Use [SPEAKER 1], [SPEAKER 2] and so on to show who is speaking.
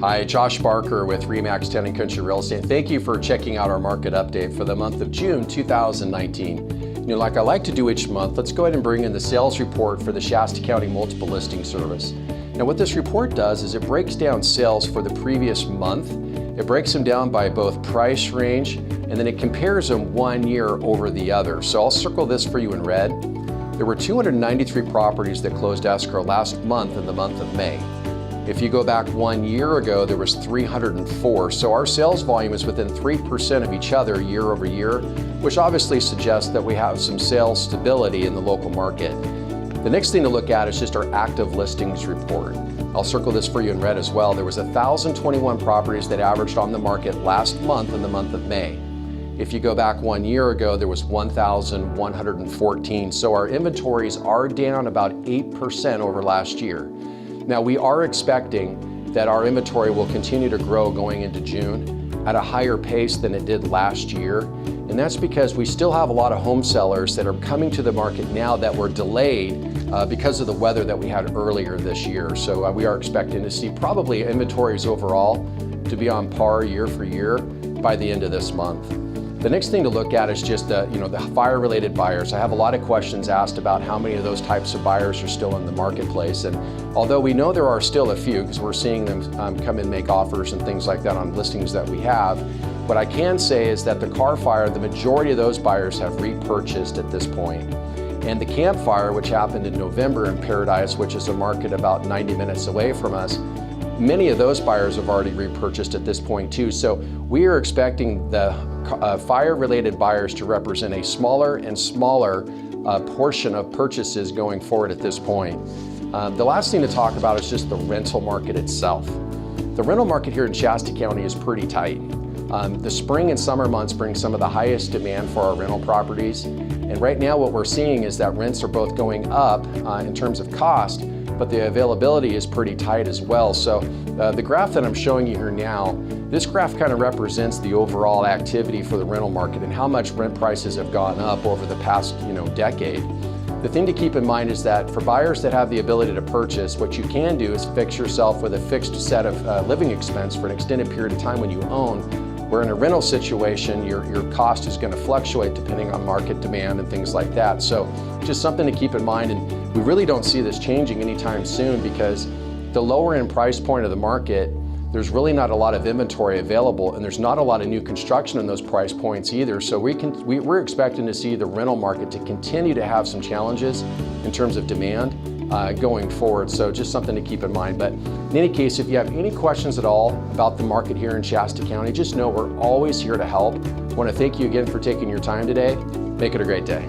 [SPEAKER 1] Hi, Josh Barker with Remax Town & Country Real Estate. Thank you for checking out our market update for the month of June 2019. Like I like to do each month, let's go ahead and bring in the sales report for the Shasta County Multiple Listing Service. Now what this report does is it breaks down sales for the previous month. It breaks them down by both price range, and then it compares them 1 year over the other. So I'll circle this for you in red. There were 293 properties that closed escrow last month in the month of May. If you go back 1 year ago, there was 304. So our sales volume is within 3% of each other year over year, which obviously suggests that we have some sales stability in the local market. The next thing to look at is just our active listings report. I'll circle this for you in red as well. There was 1,021 properties that averaged on the market last month in the month of May. If you go back 1 year ago, there was 1,114. So our inventories are down about 8% over last year. Now we are expecting that our inventory will continue to grow going into June at a higher pace than it did last year. And that's because we still have a lot of home sellers that are coming to the market now that were delayed because of the weather that we had earlier this year. So we are expecting to see probably inventories overall to be on par year for year by the end of this month. The next thing to look at is just the fire-related buyers. I have a lot of questions asked about how many of those types of buyers are still in the marketplace. And although we know there are still a few, because we're seeing them come in, make offers and things like that on listings that we have, what I can say is that the car fire, the majority of those buyers have repurchased at this point. And the campfire, which happened in November in Paradise, which is a market about 90 minutes away from us, many of those buyers have already repurchased at this point too. So we are expecting the fire-related buyers to represent a smaller and smaller portion of purchases going forward at this point. The last thing to talk about is just the rental market itself. The rental market here in Shasta County is pretty tight. The spring and summer months bring some of the highest demand for our rental properties. And right now what we're seeing is that rents are both going up in terms of cost, but the availability is pretty tight as well. So the graph that I'm showing you here now, this graph kind of represents the overall activity for the rental market and how much rent prices have gone up over the past decade. The thing to keep in mind is that for buyers that have the ability to purchase, what you can do is fix yourself with a fixed set of living expense for an extended period of time when you own, where in a rental situation, your cost is going to fluctuate depending on market demand and things like that. So just something to keep in mind, and we really don't see this changing anytime soon because the lower end price point of the market, there's really not a lot of inventory available, and there's not a lot of new construction in those price points either. So we're expecting to see the rental market to continue to have some challenges in terms of demand going forward. So just something to keep in mind. But in any case, if you have any questions at all about the market here in Shasta County, just know we're always here to help. I want to thank you again for taking your time today. Make it a great day.